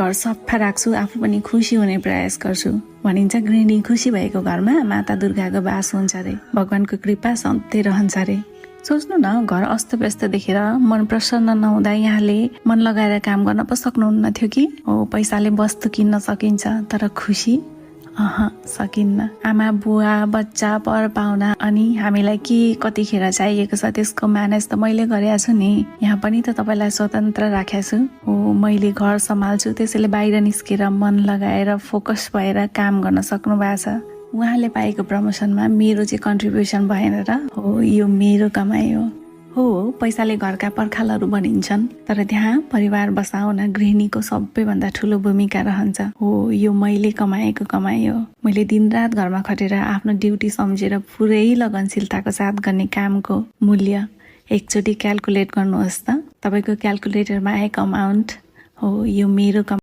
घर सफा राख्छु, आफू पनि खुसी हुने प्रयास गर्छु। भनिन्छ गृहिणी खुसी भएको घरमा माता दुर्गाको बास हुन्छ रे, भगवानको कृपा सधैँ रहन्छ रे। सोच्नु न, घर अस्तव्यस्त देखेर मन प्रसन्न नहुँदा यहाँले मन लगाएर काम गर्न पो सक्नुहुन्न थियो कि? हो, पैसाले वस्तु किन्न सकिन्छ, तर खुसी सकिन्न। आमा बुवा बच्चा पर पाहुना अनि हामीलाई के कतिखेर चाहिएको छ त्यसको म्यानेज त मैले गरेको छु नि। यहाँ पनि त तपाईँलाई स्वतन्त्र राखेको छु। हो, मैले घर सम्हाल्छु, त्यसैले बाहिर निस्केर मन लगाएर फोकस भएर काम गर्न सक्नु भएको छ। उहाँले पाएको प्रमोसनमा मेरो चाहिँ कन्ट्रिब्युसन भएन र? हो, यो मेरो कमाइ हो। पैसाले घरका पर्खालहरू बनिन्छन्, तर त्यहाँ परिवार बसाउन गृहिणीको सबैभन्दा ठुलो भूमिका रहन्छ। हो, यो मैले कमाएको कमाइ हो। मैले दिनरात घरमा खटेर आफ्नो ड्युटी सम्झेर पुरै लगनशीलताको साथ गर्ने कामको मूल्य एकचोटि क्याल्कुलेट गर्नुहोस् त, तपाईँको क्याल्कुलेटरमा आएको अमाउन्ट हो। यो मेरो